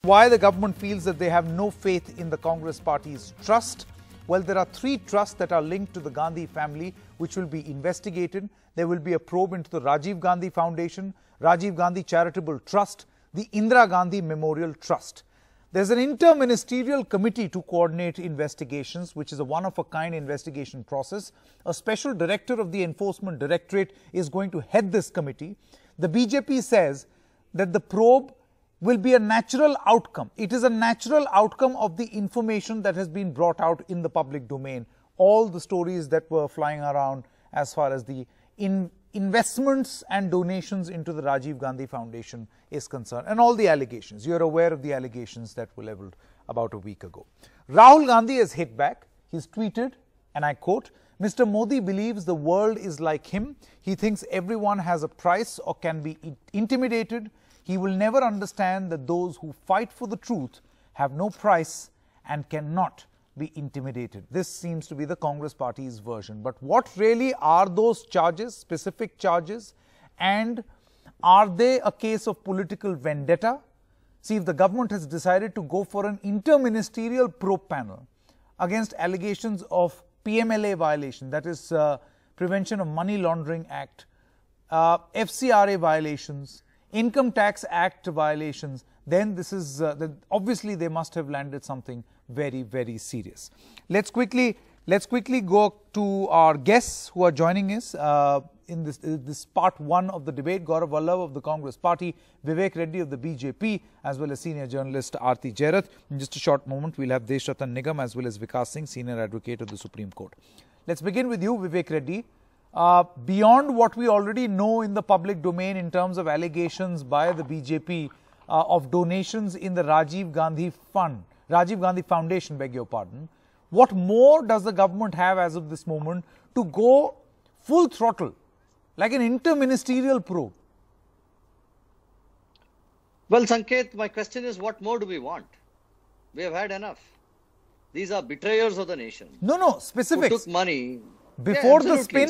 Why the government feels that they have no faith in the Congress party's trust? Well, there are three trusts that are linked to the Gandhi family which will be investigated. There will be a probe into the Rajiv Gandhi Foundation, Rajiv Gandhi Charitable Trust, the Indira Gandhi Memorial Trust. There's an inter-ministerial committee to coordinate investigations, which is a one-of-a-kind investigation process. A special director of the Enforcement Directorate is going to head this committee. The BJP says that the probe will be a natural outcome. It is a natural outcome of the information that has been brought out in the public domain. All the stories that were flying around as far as the investments and donations into the Rajiv Gandhi Foundation is concerned, and all the allegations. You're aware of the allegations that were leveled about a week ago. Rahul Gandhi has hit back. He's tweeted, and I quote, "Mr. Modi believes the world is like him. He thinks everyone has a price or can be intimidated. He will never understand that those who fight for the truth have no price and cannot be intimidated." This seems to be the Congress party's version. But what really are those charges, specific charges? And are they a case of political vendetta? See, if the government has decided to go for an inter-ministerial probe panel against allegations of PMLA violation, that is Prevention of Money Laundering Act, FCRA violations, Income Tax Act violations, then this is obviously they must have landed something very, very serious. Let's quickly go to our guests who are joining us in this part one of the debate. Gaurav Vallabh of the Congress Party, Vivek Reddy of the BJP, as well as senior journalist Aarti Jairath. In just a short moment, we'll have Desh Ratan Nigam as well as Vikas Singh, senior advocate of the Supreme Court. Let's begin with you, Vivek Reddy. Beyond what we already know in the public domain in terms of allegations by the BJP of donations in the Rajiv Gandhi Foundation, beg your pardon, what more does the government have as of this moment to go full throttle, like an inter-ministerial probe? Well, Sanket, my question is, what more do we want? We have had enough. These are betrayers of the nation. No, specifics. Who took money. Before the spin.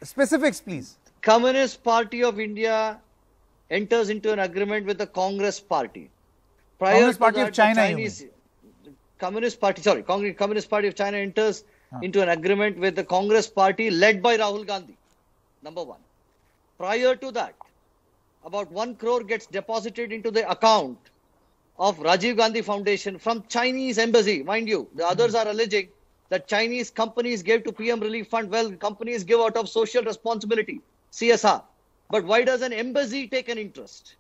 Specifics, please. Communist Party of India enters into an agreement with the Congress Party. Communist Party of China. Communist Party of China enters into an agreement with the Congress Party led by Rahul Gandhi. Number one. Prior to that, about 1 crore gets deposited into the account of Rajiv Gandhi Foundation from Chinese embassy. Mind you, the others are alleging that Chinese companies gave to PM Relief Fund. Well, companies give out of social responsibility, CSR. But why does an embassy take an interest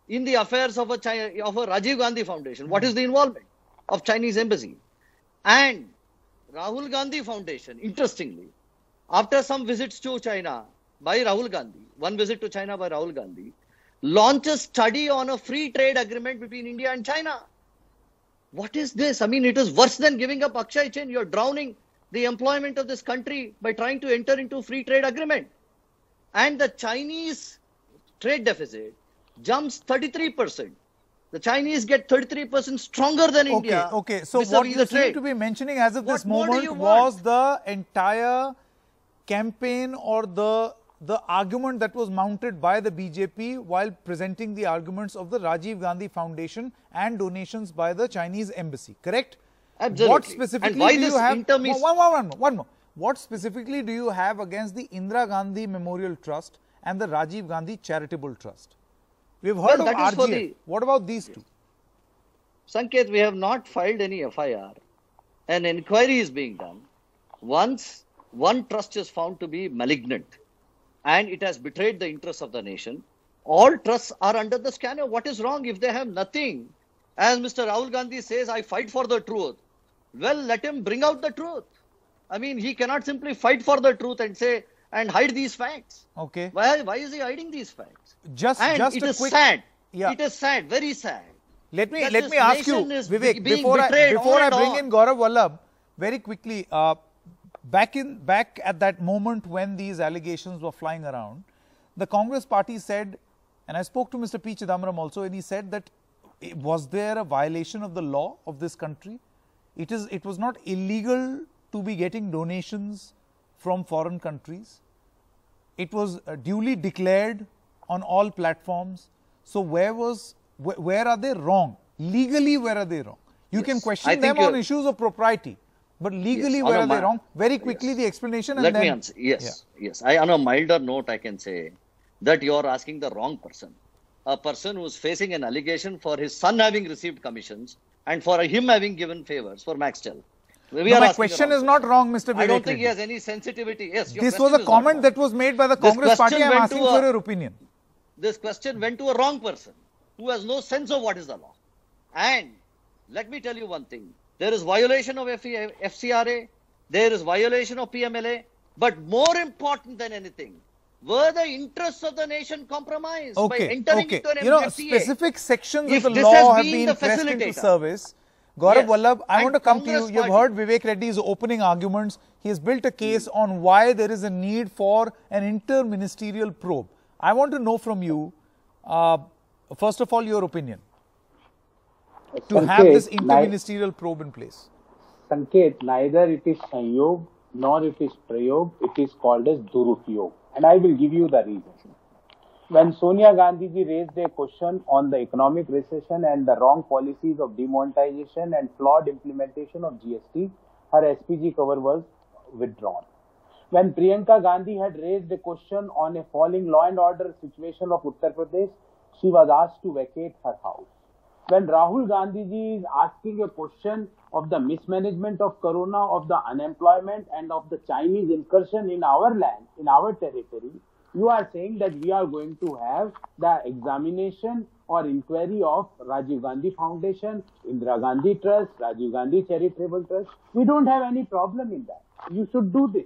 in the affairs of a Rajiv Gandhi Foundation? What is the involvement of Chinese embassy? And Rahul Gandhi Foundation, interestingly, after some visits to China by Rahul Gandhi, one visit to China by Rahul Gandhi, launches study on a free trade agreement between India and China. What is this? I mean, it is worse than giving up Akshay Chin. You're drowning the employment of this country by trying to enter into free trade agreement. And the Chinese trade deficit jumps 33%. The Chinese get 33% stronger than India. Okay. So what you seem to be mentioning as of this moment was the entire campaign or the argument that was mounted by the BJP while presenting the arguments of the Rajiv Gandhi Foundation and donations by the Chinese embassy, correct? Absolutely. What specifically do you have? One more. What specifically do you have against the Indira Gandhi Memorial Trust and the Rajiv Gandhi Charitable Trust? We've heard of RGF. What about these two? Sanket, we have not filed any FIR. An inquiry is being done. Once one trust is found to be malignant and it has betrayed the interests of the nation, all trusts are under the scanner. What is wrong if they have nothing? As Mr. Rahul Gandhi says, I fight for the truth. Well, let him bring out the truth. I mean, he cannot simply fight for the truth and say, and hide these facts. Okay. Why is he hiding these facts? It is sad. Yeah. It is sad, very sad. Let me ask you, Vivek, before I bring in Gaurav Vallabh, very quickly, back at that moment when these allegations were flying around, the Congress party said, and I spoke to Mr. P. Chidambaram also, and he said that was there a violation of the law of this country? It was not illegal to be getting donations from foreign countries. It was duly declared on all platforms. So where are they wrong? Legally, where are they wrong? You can question them on issues of propriety, but legally, where are they wrong? Very quickly, the explanation. Let me answer. Yes. On a milder note, I can say that you are asking the wrong person. A person who is facing an allegation for his son having received commissions and for him having given favors for Maxtel. My question is not wrong, Mr. Vivek. I don't think he has any sensitivity. Yes, this was a comment that was made by the Congress party. I am asking for your opinion. This question went to a wrong person who has no sense of what is the law. And let me tell you one thing. There is violation of FCRA. There is violation of PMLA. But more important than anything, were the interests of the nation compromised by entering into an FTA? Specific sections of the law have been pressed into service. Gaurav Vallabh, I want to come to you. You have heard Vivek Reddy's opening arguments. He has built a case on why there is a need for an inter-ministerial probe. I want to know from you, first of all, your opinion to have this inter-ministerial probe in place. Sanket, neither it is Sanyog nor it is Prayog, it is called as Durupyog. And I will give you the reason. When Sonia Gandhi ji raised a question on the economic recession and the wrong policies of demonetization and flawed implementation of GST, her SPG cover was withdrawn. When Priyanka Gandhi had raised a question on a falling law and order situation of Uttar Pradesh, she was asked to vacate her house. When Rahul Gandhi ji is asking a question of the mismanagement of Corona, of the unemployment and of the Chinese incursion in our land, in our territory, you are saying that we are going to have the examination or inquiry of Rajiv Gandhi Foundation, Indira Gandhi Trust, Rajiv Gandhi Charitable Trust. We don't have any problem in that. You should do this.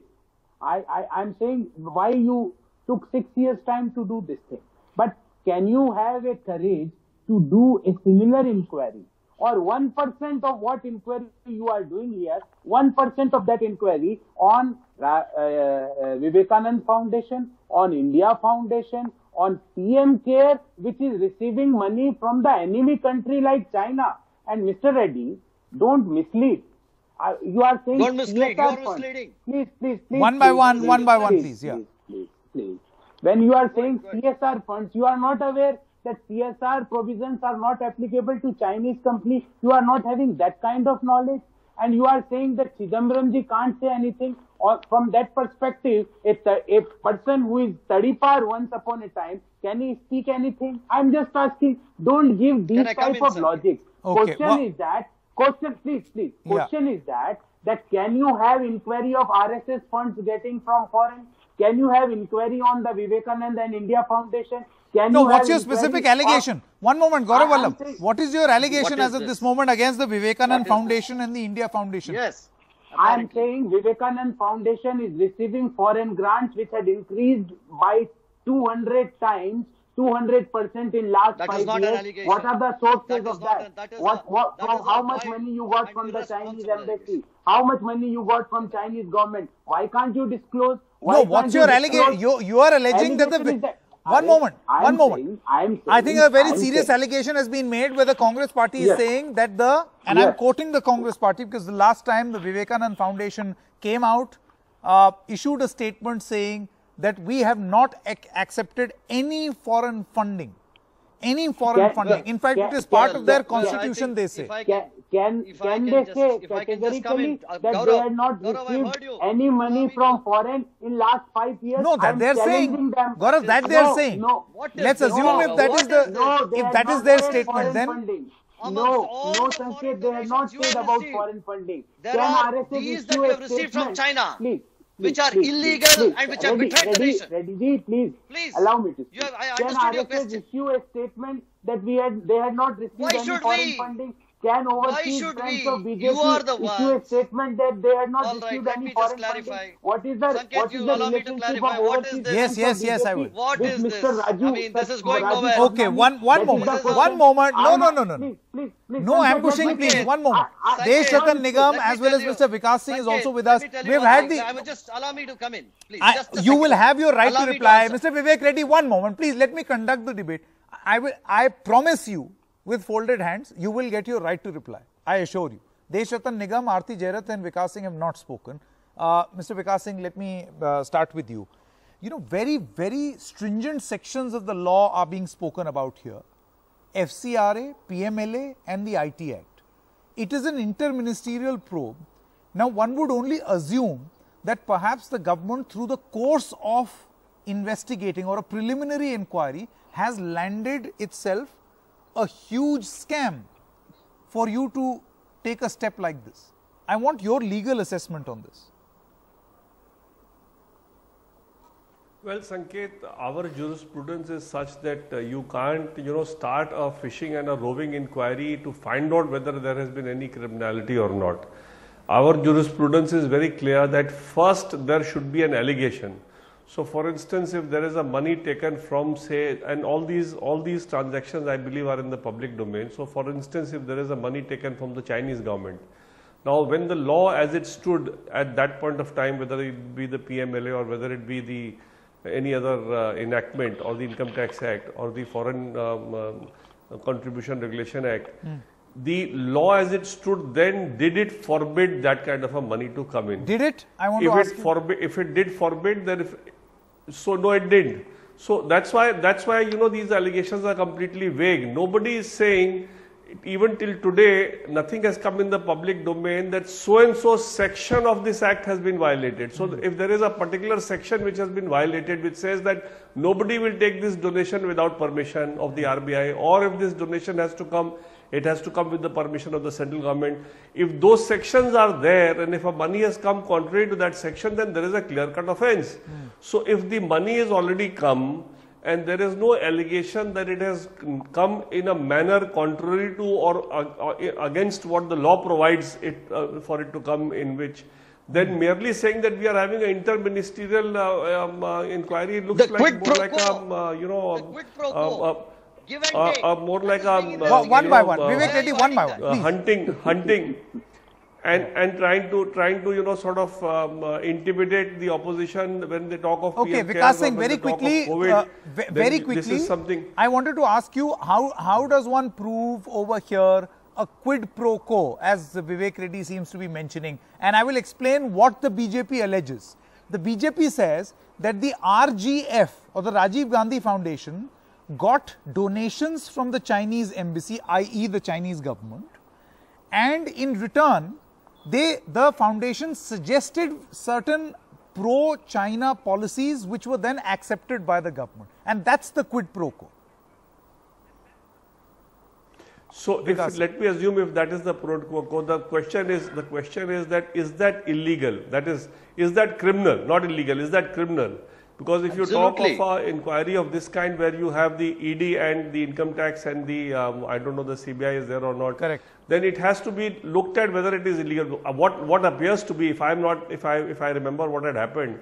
I'm saying why you took 6 years time to do this thing. But can you have a courage to do a similar inquiry? Or 1% of what inquiry you are doing here, 1% of that inquiry on Vivekanand Foundation, on India Foundation, on PM Care, which is receiving money from the enemy country like China. And Mr. Reddy, don't mislead. You are saying don't mislead. You are misleading. Please. One by one, please. Please. When you are saying CSR funds, you are not aware that CSR provisions are not applicable to Chinese companies. You are not having that kind of knowledge. And you are saying that Chidambaram ji can't say anything. Or from that perspective, a person who is Tadipar once upon a time, can he speak anything? I'm just asking, don't give these type of logic. Okay. Question is that can you have inquiry of RSS funds getting from foreign? Can you have inquiry on the Vivekananda and India Foundation? What's your specific allegation? One moment, Gaurav Vallabh. What is your allegation as of this moment against the Vivekanand Foundation and the India Foundation? Yes. I am saying Vivekanand Foundation is receiving foreign grants which had increased by 200 times, 200% in last 5 years. What are the sources of that? How much money you got from the Chinese embassy? How much money you got from Chinese government? Why can't you disclose? What's your allegation? You are alleging that the... One moment. I think a very serious allegation has been made where the Congress party is saying that I'm quoting the Congress party because the last time the Vivekanand Foundation came out, issued a statement saying that we have not accepted any foreign funding. In fact, it is part of their constitution, they say. Can they say categorically that they had not received any money from foreign in last 5 years? No, that they are saying. Gaurav, that they are saying. Let's assume if that is their statement, then. No, Sanket, they have not said about foreign funding. There are these that we have received from China, which are illegal and which have betrayed the nation. Reddy, please allow me to speak. Can RSS issue a statement that they had not received any foreign funding? Can overseas friends of BJP issue a statement that they had not received any foreign funding? What is the relationship of overseas Yes, I will. What is this? I mean, this is going nowhere. Okay, one moment. No. Please. No ambushing, please. One moment. Desh Ratan Nigam as well as Mr. Vikas Singh is also with us. We have had the... Just allow me to come in, please. You will have your right to reply. Mr. Vivek Reddy, one moment. Please, let me conduct the debate. I promise you, with folded hands, you will get your right to reply. I assure you. Desh Ratan Nigam, Aarti Jairath and Vikas Singh have not spoken. Mr. Vikas Singh, let me start with you. You know, very, very stringent sections of the law are being spoken about here. FCRA, PMLA and the IT Act. It is an interministerial probe. Now, one would only assume that perhaps the government, through the course of investigating or a preliminary inquiry, has landed itself a huge scam for you to take a step like this. I want your legal assessment on this. Well, Sanket, our jurisprudence is such that you can't, start a fishing and a roving inquiry to find out whether there has been any criminality or not. Our jurisprudence is very clear that first there should be an allegation. So, for instance, if there is a money taken from, say, and all these transactions, I believe, are in the public domain. So, for instance, if there is a money taken from the Chinese government. Now, when the law as it stood at that point of time, whether it be the PMLA or whether it be any other enactment or the Income Tax Act or the Foreign Contribution Regulation Act, the law as it stood then, did it forbid that kind of a money to come in? Did it? I want to ask you. If it did forbid, then so no, it didn't. So that's why these allegations are completely vague. Nobody is saying, even till today, nothing has come in the public domain that so and so section of this act has been violated. So if there is a particular section which has been violated, which says that nobody will take this donation without permission of the RBI, or if this donation has to come, it has to come with the permission of the central government. If those sections are there and if a money has come contrary to that section, then there is a clear-cut offence. So if the money has already come and there is no allegation that it has come in a manner contrary to or against what the law provides it for it to come in, which then merely saying that we are having an interministerial inquiry looks like more like Give and take. More like one by one. Vivek Reddy, one by one. Hunting, and trying to sort of intimidate the opposition when they talk of okay, PM Vikas cares Singh, very quickly, this is something. I wanted to ask you, how does one prove over here a quid pro quo, as Vivek Reddy seems to be mentioning? And I will explain what the BJP alleges. The BJP says that the RGF, or the Rajiv Gandhi Foundation, got donations from the Chinese embassy, i.e. the Chinese government, and in return, the foundation suggested certain pro-China policies which were then accepted by the government, and that's the quid pro quo. So let me assume if that is the pro quo, the question is that is that illegal? That is that criminal? Not illegal. Is that criminal? Because if you talk of an inquiry of this kind where you have the ED and the income tax and the, I don't know the CBI is there or not. Correct. Then it has to be looked at whether it is illegal. What appears to be, if I remember what had happened,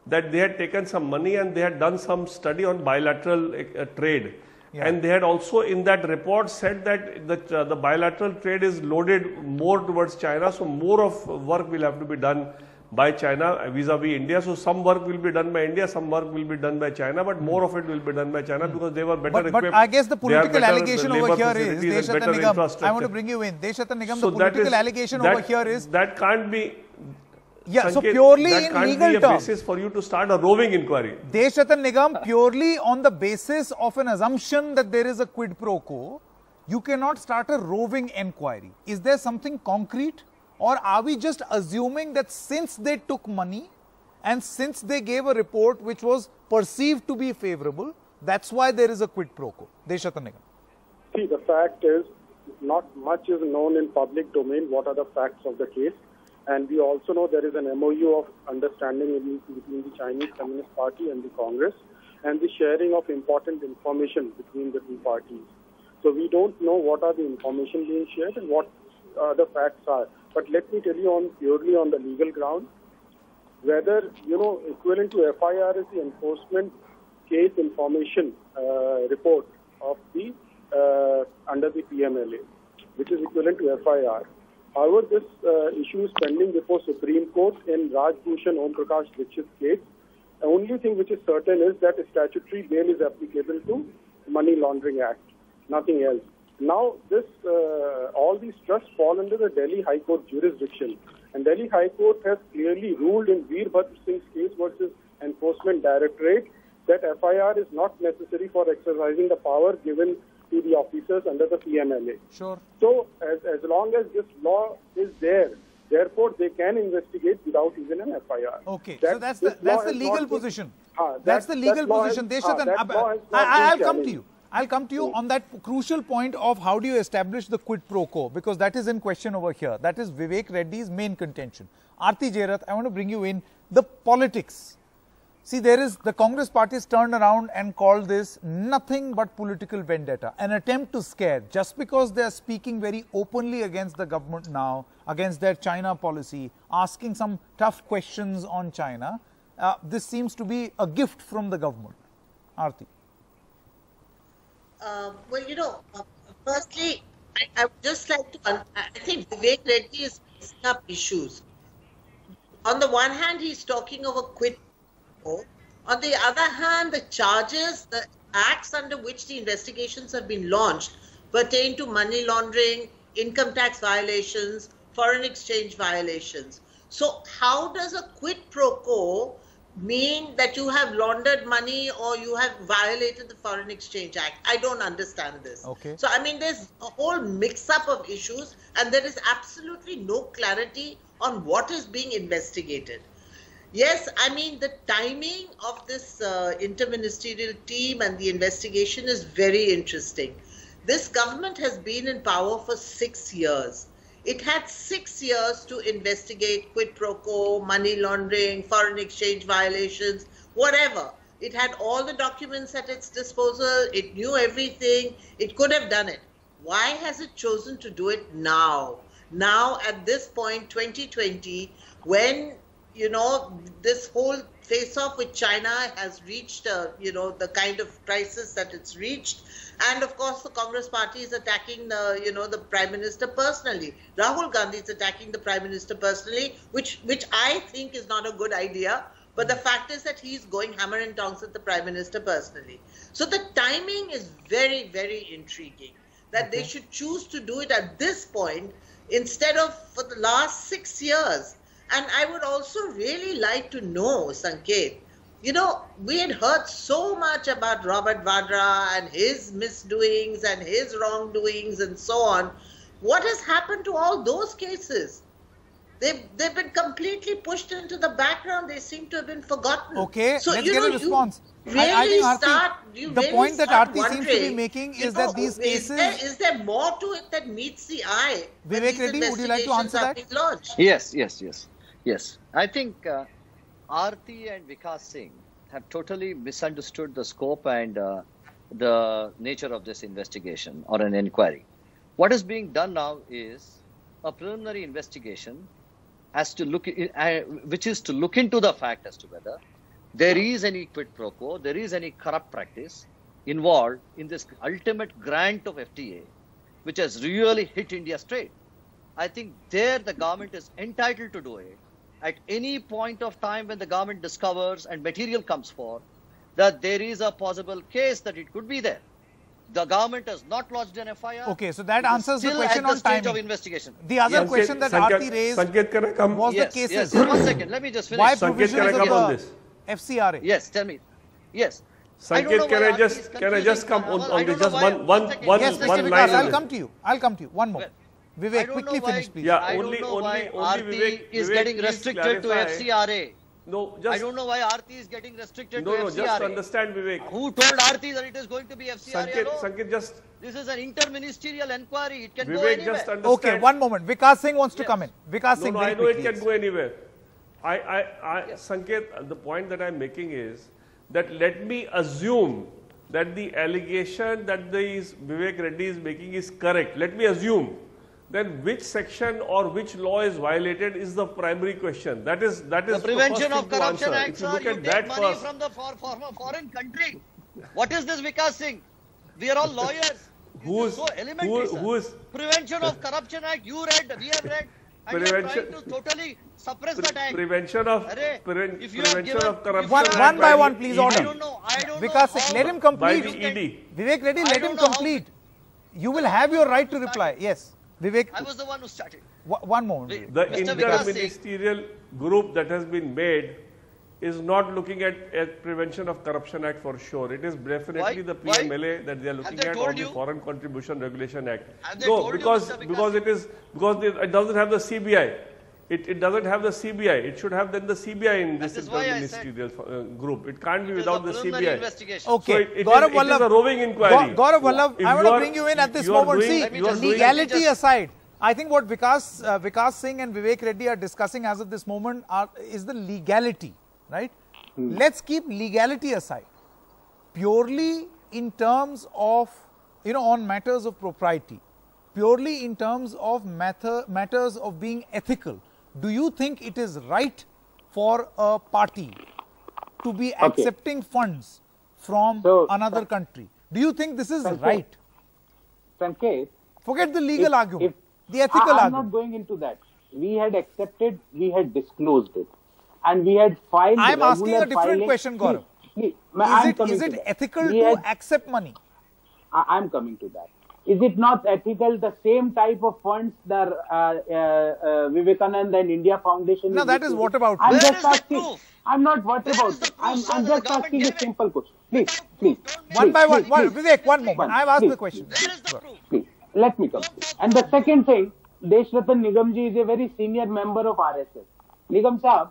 that they had taken some money and they had done some study on bilateral trade. Yeah. And they had also in that report said that the bilateral trade is loaded more towards China. So more of work will have to be done by China vis-a-vis India. So some work will be done by India, some work will be done by China, but more of it will be done by China because they were better equipped. But I guess the political allegation over here is, Deshathan Nigam, I want to bring you in. Deshathan Nigam, so the political allegation over here is... That can't be... Yeah, Sanket, so purely in legal terms. That can't be a basis for you to start a roving inquiry. Deshathan Nigam, purely on the basis of an assumption that there is a quid pro quo, you cannot start a roving inquiry. Is there something concrete? Or are we just assuming that since they took money and since they gave a report which was perceived to be favorable, that's why there is a quid pro quo? Deshathan Nigam. See, the fact is, not much is known in public domain what are the facts of the case. And we also know there is an MOU of understanding between the Chinese Communist Party and the Congress and the sharing of important information between the two parties. So we don't know what are the information being shared and what the facts are. But let me tell you purely on the legal ground, whether, equivalent to FIR is the enforcement case information report of the under the PMLA, which is equivalent to FIR. However, this issue is pending before Supreme Court in Raj Bhushan Om Prakash Dikshit's case. The only thing which is certain is that a statutory bail is applicable to Money Laundering Act, nothing else. Now, all these trusts fall under the Delhi High Court jurisdiction. And Delhi High Court has clearly ruled in Veerbhadra Singh's case versus Enforcement Directorate that FIR is not necessary for exercising the power given to the officers under the PMLA. Sure. So as long as this law is there, therefore they can investigate without even an FIR. Okay, so that's the legal position. That's the legal position. I'll come to you on that crucial point of how do you establish the quid pro quo, because that is in question over here. That is Vivek Reddy's main contention. Aarti Jairath, I want to bring you in the politics. See, the Congress party has turned around and called this nothing but political vendetta, an attempt to scare. Just because they are speaking very openly against the government now, against their China policy, asking some tough questions on China, this seems to be a gift from the government. Aarti. Well, firstly, I would just like to, I think Vivek Reddy is mixing up issues. On the one hand, he's talking of a quid pro quo. On the other hand, the charges, the acts under which the investigations have been launched pertain to money laundering, income tax violations, foreign exchange violations. So how does a quid pro quo mean that you have laundered money or you have violated the Foreign Exchange Act? I don't understand this. Okay. So, I mean, there's a whole mix-up of issues and there is absolutely no clarity on what is being investigated. Yes, I mean, the timing of this interministerial team and the investigation is very interesting. This government has been in power for 6 years. It had 6 years to investigate quid pro quo, money laundering, foreign exchange violations, whatever. It had all the documents at its disposal. It knew everything. It could have done it. Why has it chosen to do it now? Now, at this point, 2020, when, this whole face-off with China has reached, the kind of crisis that it's reached. And of course, the Congress party is attacking the Prime Minister personally. Rahul Gandhi is attacking the Prime Minister personally, which I think is not a good idea. But the fact is that he's going hammer and tongs at the Prime Minister personally. So the timing is very, very intriguing that they should choose to do it at this point instead of for the last 6 years. And I would also really like to know, Sanket, we had heard so much about Robert Vadra and his misdoings and his wrongdoings and so on. What has happened to all those cases? They've been completely pushed into the background. They seem to have been forgotten. Okay, so, let's get a response. I think Aarti, the point that Aarti seems to be making is that these cases... Is there more to it that meets the eye? Vivek Reddy, would you like to answer that? Yes. I think Aarti and Vikas Singh have totally misunderstood the scope and the nature of this investigation or an inquiry. What is being done now is a preliminary investigation which is to look into the fact as to whether there is any quid pro quo, there is any corrupt practice involved in this ultimate grant of FTA, which has really hit India straight. I think there the government is entitled to do it at any point of time when the government discovers and material comes forth that there is a possible case that it could be there. The government has not lodged an FIR. Okay, so that answers the question on timing. Of investigation. The other question that Aarti raised was the cases. Yes, 1 second, let me just finish. Why provisions of the FCRA? Yes, tell me. Yes. Sanket, can I just come on this? Just one line. I'll come to you. One more. Vivek, quickly finish, please. Yeah, only Vivek is getting restricted to FCRA. No, I don't know why Aarti is getting restricted to FCRA. No, just understand, Vivek. Who told Aarti that it is going to be FCRA? Sanket, just... This is an interministerial inquiry. It can Vivek, go anywhere. Just understand. Okay, one moment. Vikas Singh wants to come in. Vikas Singh, I know it can go anywhere. Sanket, the point that I'm making is that let me assume that the allegation that Vivek Reddy is making is correct. Let me assume. Then which section or which law is violated is the primary question. That is the Prevention of Corruption Act, if you look you at take that money first. from the foreign country. What is this, Vikas Singh? We are all lawyers. Who is Prevention of Corruption Act? You read, we have read. And you are trying to totally suppress that act. Prevention of corruption. One by one, please, order. I don't know. Vikas Singh, let him complete. By the ED. Vivek Reddy, let him complete. You will have your right to reply. Yes. Vivek. I was the one who started. One moment. The interministerial group that has been made is not looking at Prevention of Corruption Act for sure. It is definitely the Why? PMLA that they are looking they at, told or the you? Foreign Contribution Regulation Act. Have they No, told you, because Mr. Vikas? it doesn't have the CBI. It doesn't have the CBI. It should have then the CBI in this That is why I said interministerial group. It can't be it is without a the preliminary CBI. investigation. Okay, So it Gaurav is a Vallabh, roving inquiry. Gaurav Vallabh, If I want you to are- bring you in at this you are moment. doing- See, you are doing- legality aside, I think what Vikas Singh and Vivek Reddy are discussing as of this moment is the legality, right? Let's keep legality aside. Purely in terms of, on matters of propriety, purely in terms of matters of being ethical, do you think it is right for a party to be accepting funds from another country? Do you think this is right? Sanket, Forget the legal argument, the ethical I'm argument. not going into that. We had accepted, we had disclosed it, and we had filed. I'm asking a regular different filing. question, Gaurav. Is it ethical to accept money? I'm coming to that. Is it not ethical? The same type of funds that Vivekananda and India Foundation. No, that is what about? I'm Where just is the asking. proof? I'm not what Where about is the it. proof, I'm sir, that just the government asking a gave it? simple question. Please. One by one. Please. Vivek, one moment. I've asked the question. Where is the proof? Please, let me come. And the second thing, Deshratan Nigamji is a very senior member of RSS. Nigam Saab,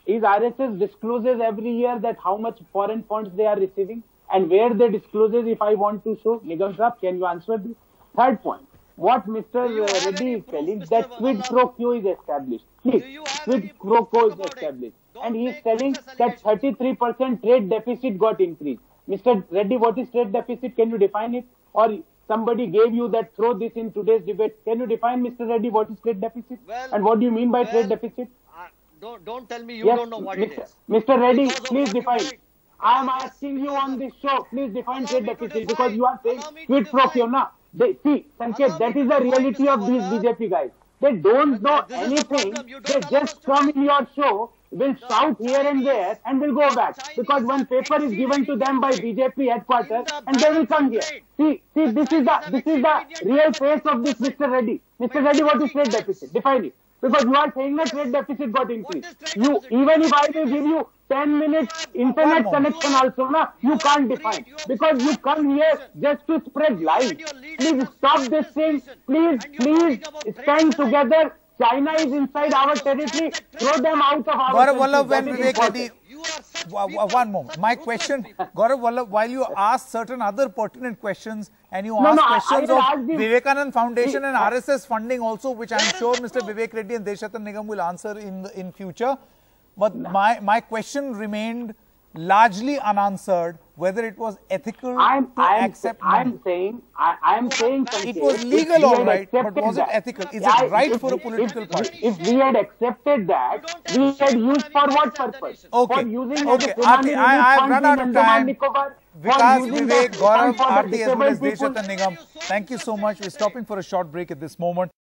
is RSS discloses every year that how much foreign funds they are receiving and where they discloses if I want to show? Nigam Saab, can you answer this? Third point, what Mr. Do you have Reddy any is proof, telling Mr. that quid Vallabh? pro quo is established. Please, Do you have quid any pro proof? quo is Talk about it. established. Don't And he is make telling frivolous that allegations. 33% trade deficit got increased. Mr. Reddy, what is trade deficit? Can you define it? Or somebody gave you that, throw this in today's debate. Can you define, Mr. Reddy, what is trade deficit? Well, And what do you mean by trade well, deficit? Don't tell me you Yes, don't know what it is. Mr. Reddy, Because of please what you define. did. I am asking you on this show, please define Allow trade me to deficit define. because you are saying Allow me to quid pro quo. define. Na? See, Sanket, Allow that me is to the define, reality Mr. of these Vallabh. BJP guys. They don't know This is the anything. problem. You They don't allow us just to come talk. in your show, will shout here and there and will go back. Because one paper is given to them by BJP headquarters and they will come here. See, this is the real face of this Mr. Reddy. Mr. Reddy, what is trade deficit? Define it. Because you are saying that trade deficit got increased. You, even if I will give you 10 minutes internet connection also, na, you can't define. Because you come here just to spread lies. Please stop this thing. Please stand together. China is inside our territory. Throw them out of our Gaurav country. Vallabh That and is Vivek important. Reddy. You are such One moment. My question, Gaurav Vallabh, while you ask certain other pertinent questions and you No, ask no, questions I of asked him- Vivekanand Foundation and RSS funding also, which I'm sure Mr. Vivek Reddy and Deshratan Nigam will answer in future. But my question remained largely unanswered, whether it was ethical to accept money. I'm saying, It was legal, all right, but was it ethical? Is it right for a political party? If we had accepted that, we had used for what purpose? Okay. For using Okay. as a tsunami Aarti, I've relief run fund out in of Andaman time. Nicobar, for Vikas, using Vivek, the Gaurav, fund for the Aarti as well as disabled people. Deshratan Nigam, thank you so much. We're stopping for a short break at this moment.